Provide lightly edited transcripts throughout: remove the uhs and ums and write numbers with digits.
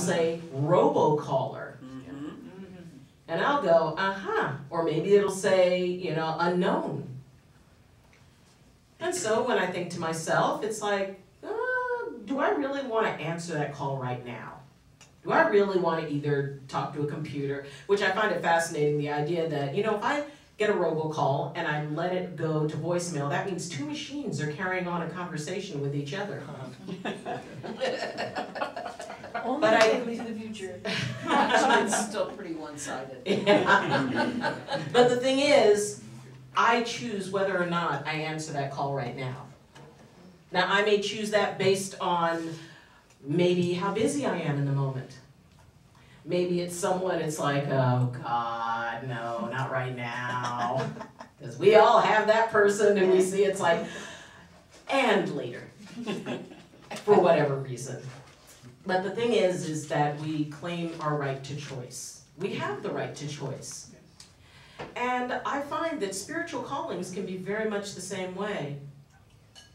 say robocaller. And I'll go, uh-huh. Or maybe it'll say, you know, unknown. And so when I think to myself, it's like, do I really want to answer that call right now? Do I really want to either talk to a computer, which I find it fascinating, the idea that, you know, if I get a robocall and I let it go to voicemail, that means two machines are carrying on a conversation with each other. Only But I in the future. It's still pretty one-sided. Yeah. But the thing is, I choose whether or not I answer that call right now. Now, I may choose that based on maybe how busy I am in the moment. Maybe it's someone, it's like, oh God, no, not right now. Because we all have that person and we see it's like, and later, for whatever reason. But the thing is that we claim our right to choice. We have the right to choice. And I find that spiritual callings can be very much the same way.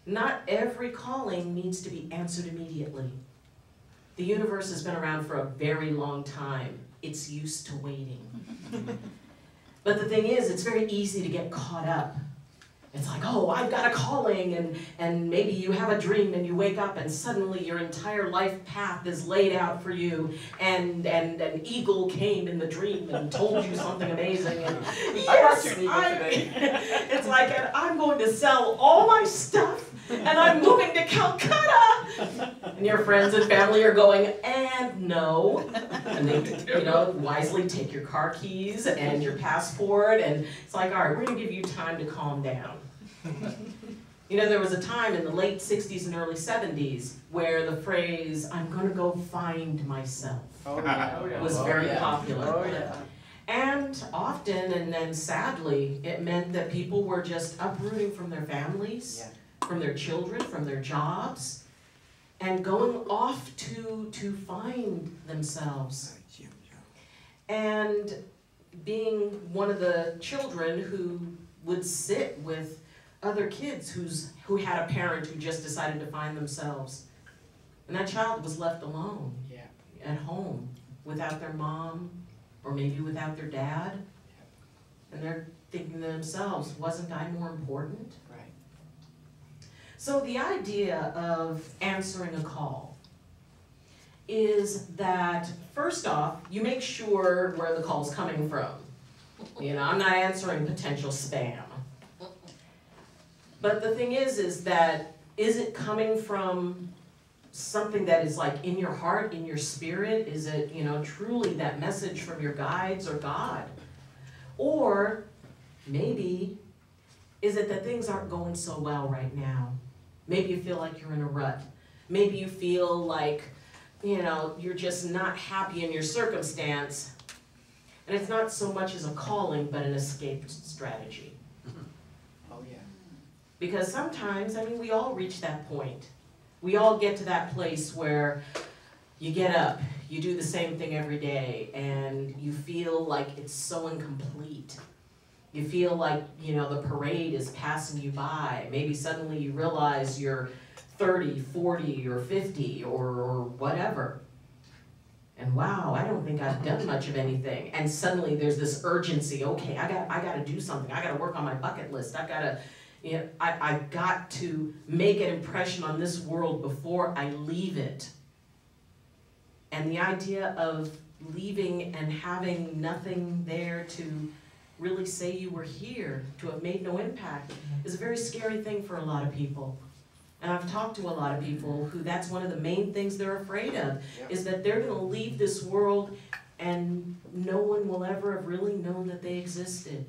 Not every calling needs to be answered immediately. The universe has been around for a very long time. It's used to waiting. But the thing is, it's very easy to get caught up. It's like, oh, I've got a calling, and maybe you have a dream and you wake up and suddenly your entire life path is laid out for you, and an eagle came in the dream and told you something amazing. And yes, it's like, and I'm going to sell all my stuff and I'm moving to Calcutta. And your friends and family are going, and no. And they, you know, wisely take your car keys and your passport, and it's like, all right, we're going to give you time to calm down. You know, there was a time in the late 60s and early 70s where the phrase, I'm going to go find myself, was very popular. Oh, yeah. And often, and then sadly, it meant that people were just uprooting from their families, from their children, from their jobs, and going off to find themselves. And being one of the children who would sit with other kids who had a parent who just decided to find themselves. And that child was left alone at home without their mom or maybe without their dad. And they're thinking to themselves, wasn't I more important? Right. So the idea of answering a call is that, first off, you make sure where the call's coming from. You know, I'm not answering potential spam. But the thing is that, is it coming from something that is like in your heart, in your spirit? Is it, you know, truly that message from your guides or God? Or maybe, is it that things aren't going so well right now? Maybe you feel like you're in a rut. Maybe you feel like, you know, you're just not happy in your circumstance. And it's not so much as a calling, but an escape strategy. Because sometimes, I mean, we all reach that point. We all get to that place where you get up, you do the same thing every day, and you feel like it's so incomplete. You feel like, you know, the parade is passing you by. Maybe suddenly you realize you're 30, 40, or 50, or whatever. And wow, I don't think I've done much of anything. And suddenly there's this urgency. Okay, I got to do something. I got to work on my bucket list. I've got to, you know, I've got to make an impression on this world before I leave it. And the idea of leaving and having nothing there to really say you were here, to have made no impact, is a very scary thing for a lot of people. And I've talked to a lot of people who that's one of the main things they're afraid of, is that they're going to leave this world and no one will ever have really known that they existed.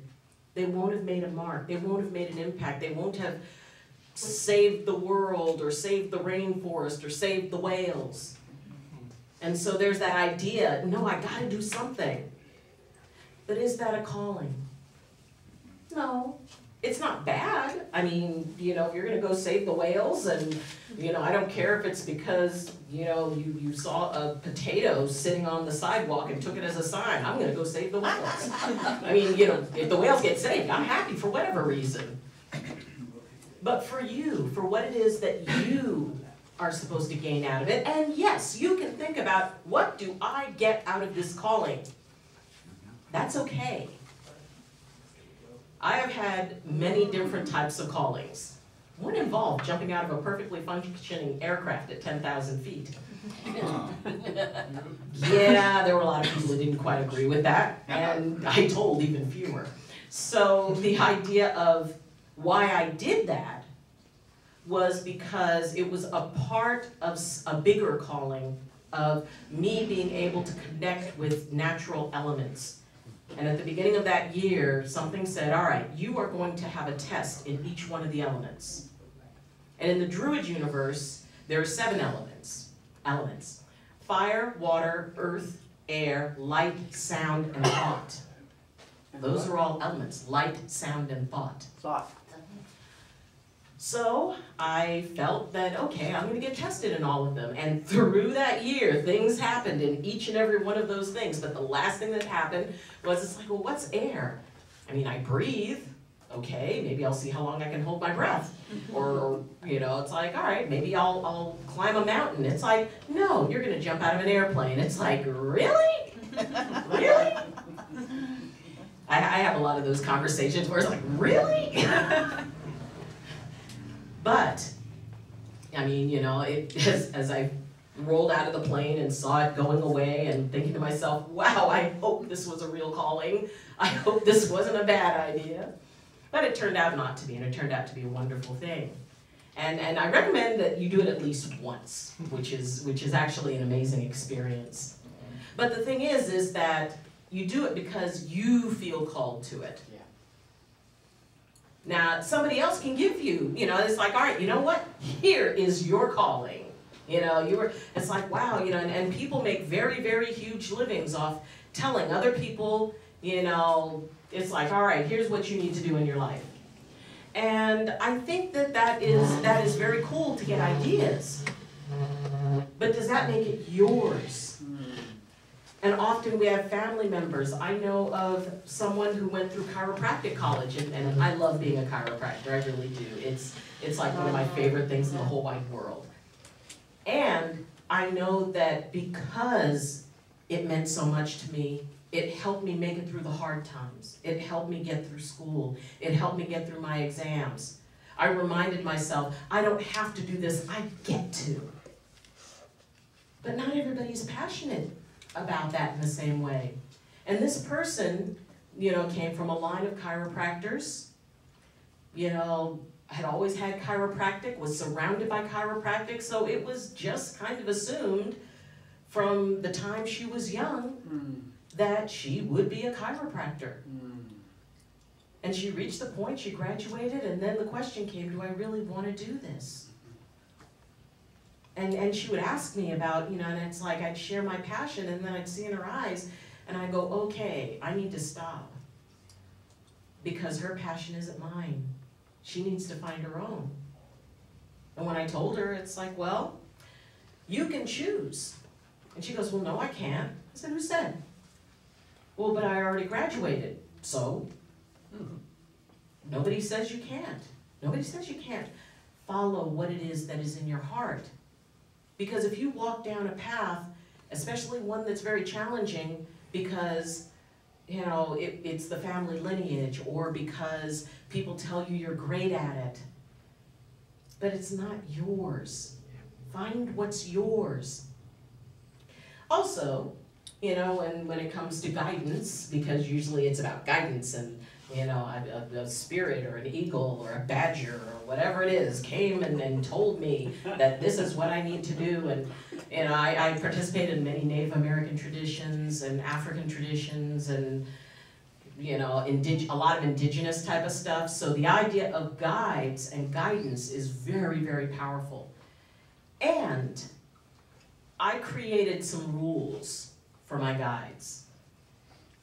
They won't have made a mark. They won't have made an impact. They won't have saved the world or saved the rainforest or saved the whales. And so there's that idea, no, I got to do something. But is that a calling? No. It's not bad. I mean, you know, if you're going to go save the whales, and, you know, I don't care if it's because, you know, you saw a potato sitting on the sidewalk and took it as a sign. I'm going to go save the whales. I mean, you know, if the whales get saved, I'm happy for whatever reason. But for you, for what it is that you are supposed to gain out of it. And yes, you can think about, what do I get out of this calling? That's okay. I have had many different types of callings. One involved jumping out of a perfectly functioning aircraft at 10,000 feet. Yeah, there were a lot of people who didn't quite agree with that, and I told even fewer. So the idea of why I did that was because it was a part of a bigger calling of me being able to connect with natural elements. And at the beginning of that year, something said, all right, you are going to have a test in each one of the elements. And in the Druid universe, there are 7 elements. Fire, water, earth, air, light, sound, and thought. Those are all elements, light, sound, and thought. So I felt that, okay, I'm going to get tested in all of them. And through that year, things happened in each and every one of those things. But the last thing that happened was, it's like, well, what's air? I mean, I breathe. Okay, maybe I'll see how long I can hold my breath. Or you know, it's like, all right, maybe I'll climb a mountain. It's like, no, you're going to jump out of an airplane. It's like, really? Really? I have a lot of those conversations where it's like, really? But, I mean, you know, as I rolled out of the plane and saw it going away and thinking to myself, wow, I hope this was a real calling. I hope this wasn't a bad idea. But it turned out not to be, and it turned out to be a wonderful thing. And I recommend that you do it at least once, which is actually an amazing experience. But the thing is that you do it because you feel called to it. Now, somebody else can give you, you know, it's like, all right, you know what? Here is your calling. You know, it's like, wow, you know, and people make very, very huge livings off telling other people, you know, it's like, all right, here's what you need to do in your life. And I think that is very cool to get ideas. But does that make it yours? And often we have family members. I know of someone who went through chiropractic college, and I love being a chiropractor, I really do. It's like one of my favorite things in the whole wide world. And I know that because it meant so much to me, it helped me make it through the hard times. It helped me get through school. It helped me get through my exams. I reminded myself, I don't have to do this, I get to. But not everybody's passionate about that in the same way. And this person, you know, came from a line of chiropractors, you know, had always had chiropractic, was surrounded by chiropractic, so it was just kind of assumed from the time she was young that she would be a chiropractor. And she reached the point, she graduated, and then the question came, do I really want to do this? And she would ask me about, you know, and it's like I'd share my passion, and then I'd see in her eyes, and I'd go, okay, I need to stop. Because her passion isn't mine. She needs to find her own. And when I told her, it's like, well, you can choose. And she goes, well, no, I can't. I said, who said? Well, but I already graduated. So? Nobody says you can't. Nobody says you can't. Follow what it is that is in your heart. Because if you walk down a path, especially one that's very challenging because, you know, it's the family lineage, or because people tell you you're great at it, but it's not yours. Find what's yours. Also, you know, when it comes to guidance, because usually it's about guidance, and you know, a spirit or an eagle or a badger or whatever it is came and told me that this is what I need to do. And you know, I participate in many Native American traditions and African traditions, and you know, a lot of indigenous type of stuff. So the idea of guides and guidance is very, very powerful. And I created some rules for my guides.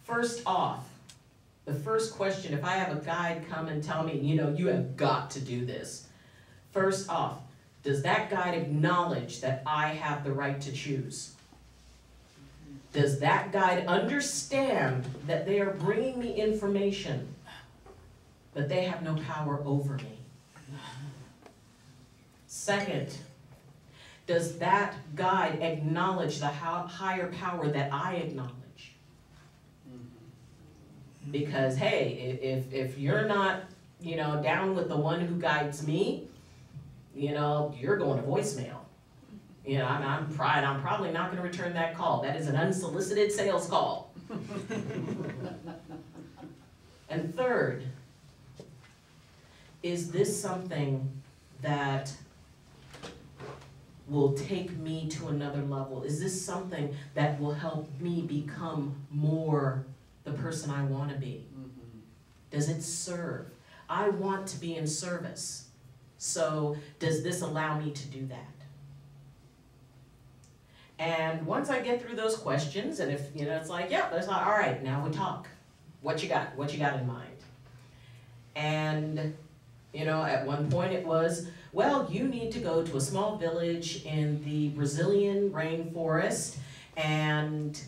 First off, the first question, if I have a guide come and tell me, you know, you have got to do this. First off, does that guide acknowledge that I have the right to choose? Does that guide understand that they are bringing me information, but they have no power over me? Second, Does that guide acknowledge the higher power that I acknowledge? Because hey, if you're not, down with the one who guides me, you're going to voicemail. I'm probably not going to return that call. That is an unsolicited sales call. And third, is this something that will take me to another level? Is this something that will help me become more the person I want to be? Does it serve? I want to be in service. So does this allow me to do that? And once I get through those questions, and if, it's like, yeah, it's like, all right, now we talk. What you got? What you got in mind? And, at one point it was, well, you need to go to a small village in the Brazilian rainforest, and,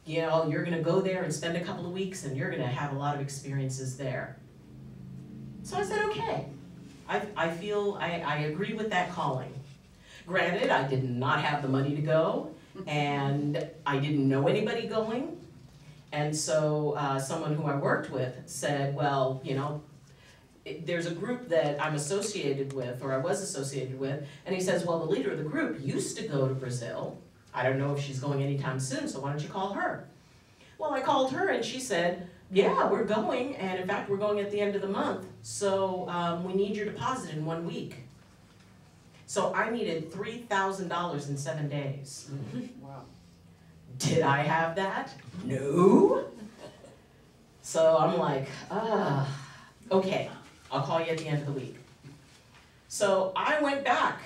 you're going to go there and spend a couple of weeks, and you're going to have a lot of experiences there. So I said, okay. I feel I agree with that calling. Granted, I did not have the money to go, and I didn't know anybody going. And so someone who I worked with said, well, there's a group that I'm associated with, or I was associated with, and he says, well, the leader of the group used to go to Brazil. I don't know if she's going anytime soon, so why don't you call her? Well, I called her, and she said, yeah, we're going, and in fact, we're going at the end of the month, so we need your deposit in 1 week. So I needed $3,000 in 7 days. Wow. Did I have that? No. So I'm like, okay, I'll call you at the end of the week. So I went back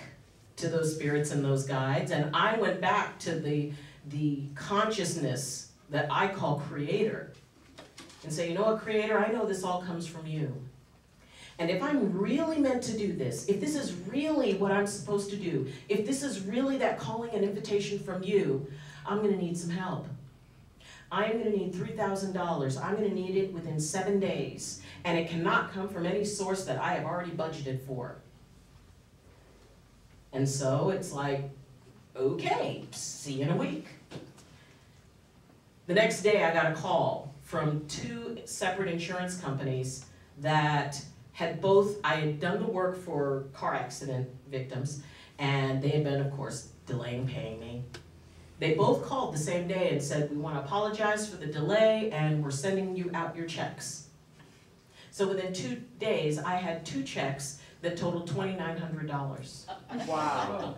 to those spirits and those guides, and I went back to the consciousness that I call Creator, and say, you know what, Creator, I know this all comes from you. And if I'm really meant to do this, if this is really what I'm supposed to do, if this is really that calling and invitation from you, I'm going to need some help. I'm going to need $3,000. I'm going to need it within 7 days. And it cannot come from any source that I have already budgeted for. And so it's like, okay, see you in a week. The next day I got a call from 2 separate insurance companies that I had done the work for car accident victims, and they had been, of course, delaying paying me. They both called the same day and said, we want to apologize for the delay, and we're sending you out your checks. So within 2 days, I had 2 checks that totaled $2,900. Wow.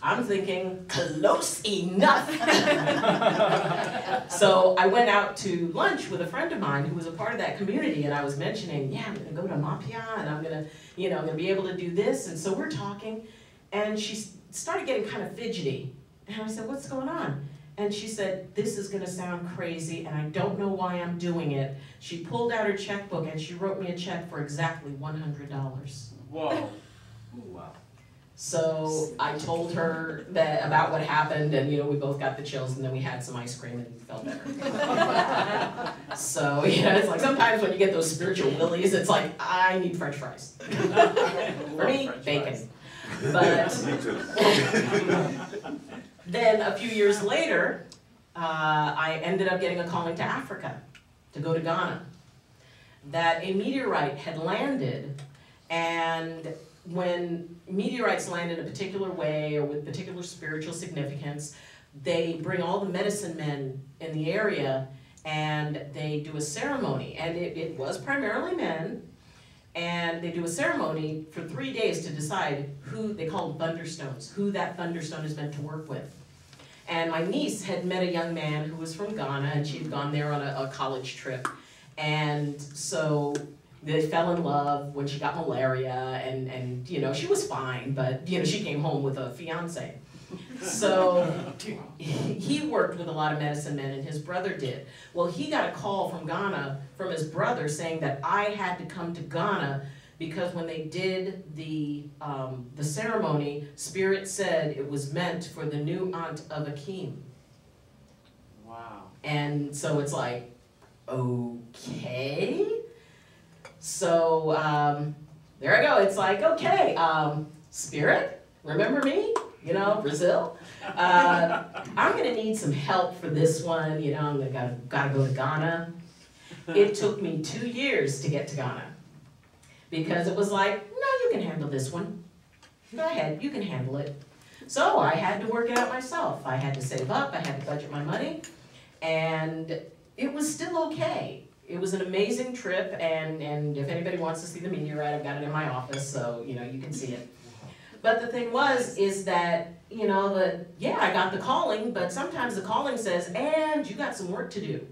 I'm thinking, close enough. So I went out to lunch with a friend of mine who was a part of that community, and I was mentioning, yeah, I'm gonna go to Mapia, and I'm gonna be able to do this. And so we're talking, and she started getting kind of fidgety. And I said, what's going on? And she said, this is gonna sound crazy, and I don't know why I'm doing it. She pulled out her checkbook, and she wrote me a check for exactly $100. Whoa. Wow. So I told her about what happened, and we both got the chills, and then we had some ice cream and felt better. So it's like sometimes when you get those spiritual willies, it's like, I need French fries. For me, bacon. But then a few years later, I ended up getting a calling to Africa, to go to Ghana. That a meteorite had landed, and when meteorites land in a particular way or with particular spiritual significance, they bring all the medicine men in the area and they do a ceremony. And it was primarily men, and they do a ceremony for 3 days to decide who, they call them thunderstones, who that thunderstone is meant to work with. And my niece had met a young man who was from Ghana, and she'd gone there on a college trip. And so they fell in love when she got malaria, and she was fine, but she came home with a fiance. So he worked with a lot of medicine men, and his brother did. Well, he got a call from Ghana from his brother saying that I had to come to Ghana because when they did the ceremony, Spirit said it was meant for the new aunt of Akeem. Wow. And so it's like, okay. So there I go. It's like, okay, Spirit, Remember me? You know, Brazil? I'm gonna need some help for this one, you know, I'm gotta go to Ghana. It took me 2 years to get to Ghana. Because it was like, no, you can handle this one. Go ahead, you can handle it. So I had to work it out myself. I had to save up, I had to budget my money, and it was still okay. It was an amazing trip, and if anybody wants to see the meteorite, I've got it in my office, so you know you can see it. But the thing is that, you know, I got the calling, but sometimes the calling says, and you got some work to do.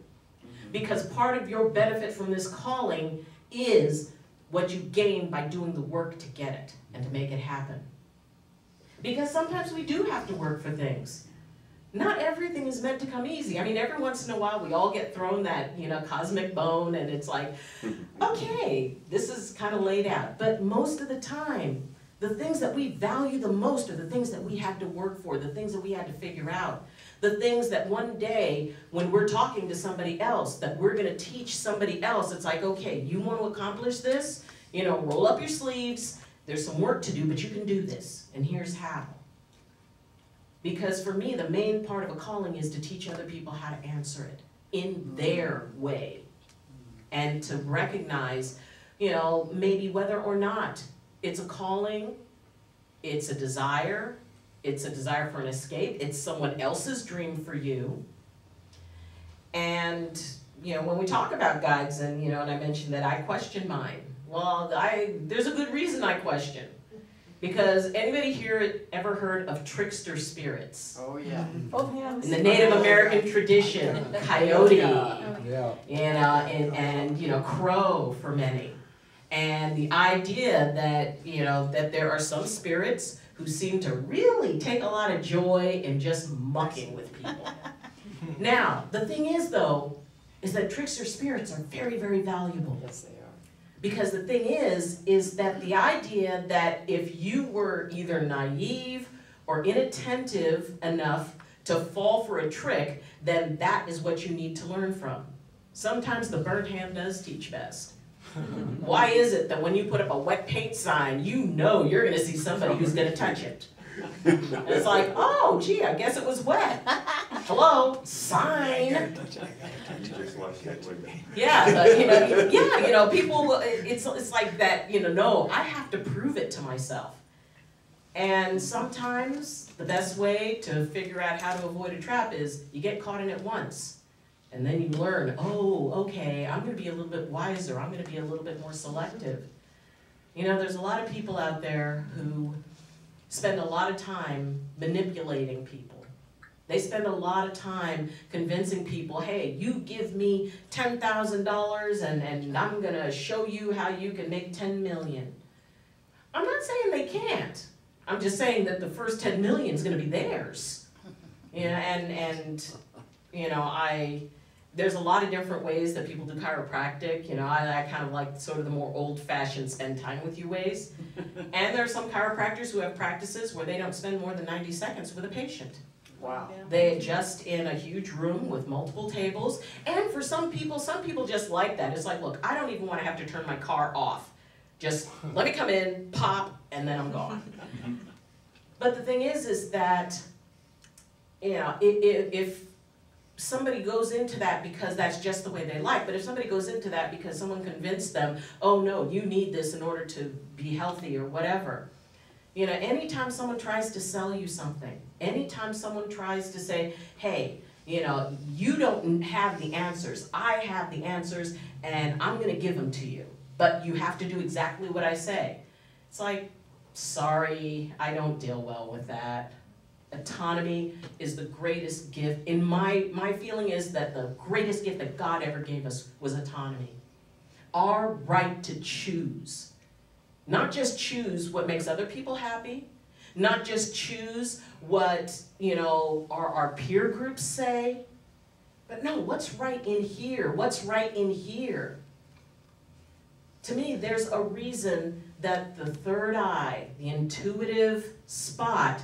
Because part of your benefit from this calling is what you gain by doing the work to get it and to make it happen. Because sometimes we do have to work for things. Not everything is meant to come easy. I mean, every once in a while we all get thrown that, you know, cosmic bone and it's like, okay, this is kind of laid out. But most of the time, the things that we value the most are the things that we had to work for, the things that we had to figure out. The things that one day, when we're talking to somebody else, that we're gonna teach somebody else, it's like, okay, you want to accomplish this? You know, roll up your sleeves, there's some work to do, but you can do this, and here's how. Because for me, the main part of a calling is to teach other people how to answer it in their way. And to recognize, you know, maybe whether or not it's a calling, it's a desire for an escape, it's someone else's dream for you. And, you know, when we talk about guides, and, you know, and I mentioned that I question mine. Well, there's a good reason I question. Because anybody here ever heard of trickster spirits? Oh, yeah. Oh, yeah. In the Native American tradition, coyote, Yeah. and you know, crow for many. And the idea that, you know, that there are some spirits who seem to really take a lot of joy in just mucking with people. Now, the thing is though, is that trickster spirits are very, very valuable. Yes, they are. Because the thing is that the idea that if you were either naive or inattentive enough to fall for a trick, then that is what you need to learn from. Sometimes the burnt hand does teach best. Why is it that when you put up a wet paint sign, you know you're gonna see somebody who's gonna touch it? And it's like, oh, gee, I guess it was wet. Hello, sign. Yeah, but you know, people will, it's like that, you know, no, I have to prove it to myself. And sometimes the best way to figure out how to avoid a trap is you get caught in it once. And then you learn, oh, okay, I'm gonna be a little bit wiser, I'm gonna be a little bit more selective. You know, there's a lot of people out there who spend a lot of time manipulating people. They spend a lot of time convincing people, hey, you give me $10,000 and I'm gonna show you how you can make 10 million. I'm not saying they can't. I'm just saying that the first 10 million is gonna be theirs. You know, and you know, there's a lot of different ways that people do chiropractic. You know, I kind of like sort of the more old-fashioned spend time with you ways. And there are some chiropractors who have practices where they don't spend more than 90 seconds with a patient. Wow. They adjust in a huge room with multiple tables. And for some people just like that. It's like, look, I don't even want to have to turn my car off. Just let me come in, pop, and then I'm gone. But the thing is that, you know, if somebody goes into that because that's just the way they like, but if somebody goes into that because someone convinced them, oh no, you need this in order to be healthy or whatever. You know, anytime someone tries to sell you something, anytime someone tries to say, hey, you know, you don't have the answers, I have the answers and I'm gonna give them to you, but you have to do exactly what I say. It's like, sorry, I don't deal well with that. Autonomy is the greatest gift. In my feeling is that the greatest gift that God ever gave us was autonomy. Our right to choose. Not just choose what makes other people happy, not just choose what, you know, our peer groups say, but no, what's right in here? What's right in here? To me, there's a reason that the third eye, the intuitive spot,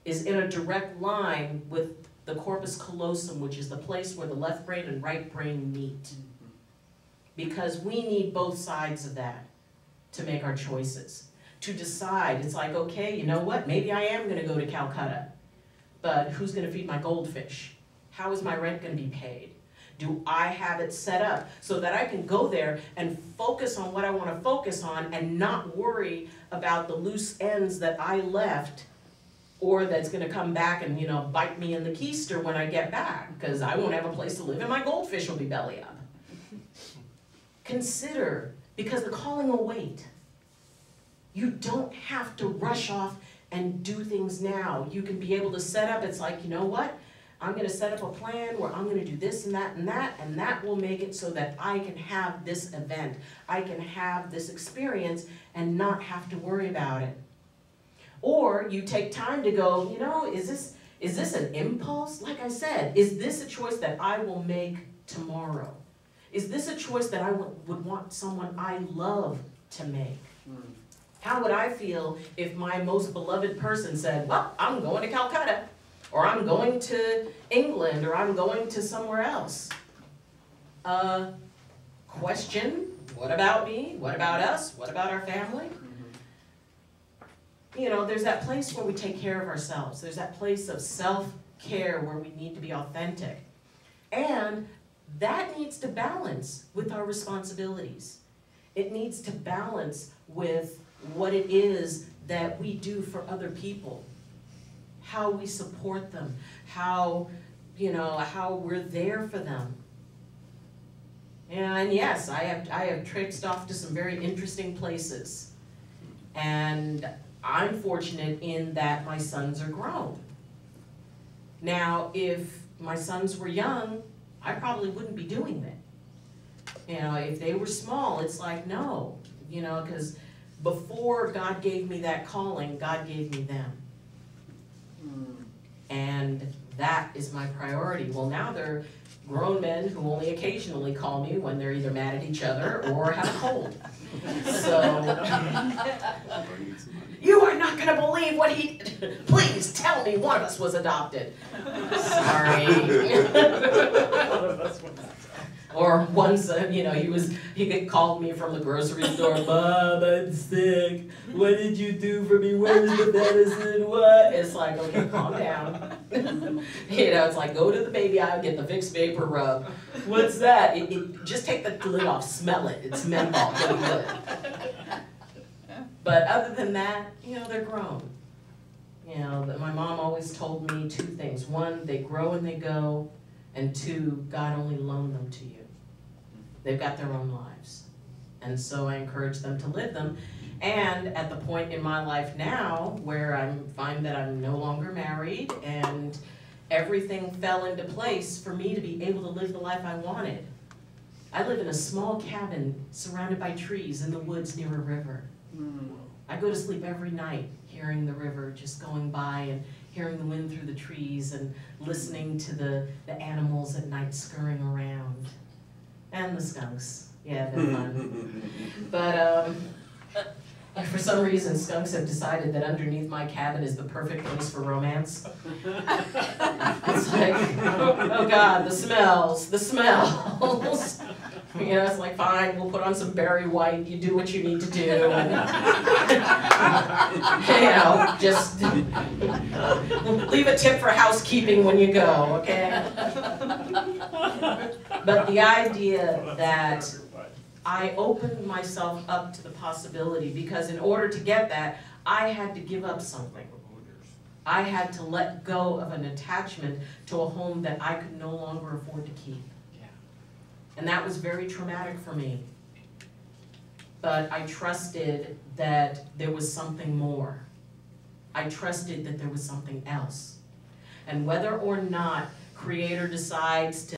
is in a direct line with the corpus callosum, which is the place where the left brain and right brain meet. Because we need both sides of that to make our choices. to decide. It's like, okay, you know what, maybe I am gonna go to Calcutta, but who's gonna feed my goldfish? How is my rent gonna be paid? Do I have it set up so that I can go there and focus on what I wanna focus on and not worry about the loose ends that I left or that's gonna come back and, bite me in the keister when I get back, because I won't have a place to live and my goldfish will be belly up. Consider, because the calling will wait. You don't have to rush off and do things now. You can be able to set up, it's like, you know what? I'm gonna set up a plan where I'm gonna do this and that will make it so that I can have this event. I can have this experience and not have to worry about it. Or you take time to go, is this an impulse? Like I said, is this a choice that I will make tomorrow? Is this a choice that I would want someone I love to make? How would I feel if my most beloved person said, well, I'm going to Calcutta, or I'm going to England, or I'm going to somewhere else? Question, what about me? What about us? What about our family? There's that place where we take care of ourselves. There's that place of self-care where we need to be authentic. And that needs to balance with our responsibilities. It needs to balance with what it is that we do for other people, how we support them, how we're there for them. And yes, I have traipsed off to some very interesting places. And I'm fortunate in that my sons are grown. Now, if my sons were young, I probably wouldn't be doing that. If they were small, it's like, no, because before God gave me that calling, God gave me them. And that is my priority. Well, now they're grown men who only occasionally call me when they're either mad at each other or have a cold. So, you are not going to believe what he, please tell me one of us was adopted. Sorry. Or once, he called me from the grocery store, Mom, I'm sick. What did you do for me? Where's the medicine? What? It's like, okay, calm down. It's like, go to the baby aisle, get the Vicks Vapor Rub. What's that? Just take the lid off, smell it. It's menthol, pretty good. But other than that, they're grown. My mom always told me two things. One, they grow and they go. And two, God only loaned them to you. They've got their own lives. And so I encourage them to live them. And at the point in my life now where I find that I'm no longer married and everything fell into place for me to be able to live the life I wanted. I live in a small cabin surrounded by trees in the woods near a river. I go to sleep every night hearing the river just going by and hearing the wind through the trees and listening to the animals at night scurrying around. And the skunks. Yeah, they're fun. But for some reason, skunks have decided that underneath my cabin is the perfect place for romance. It's like, oh God, the smells. It's like, fine, we'll put on some Barry White, you do what you need to do. And, just leave a tip for housekeeping when you go, okay? But the idea that I opened myself up to the possibility, because in order to get that, I had to give up something. I had to let go of an attachment to a home that I could no longer afford to keep. And that was very traumatic for me. But I trusted that there was something more. I trusted that there was something else. And whether or not Creator decides to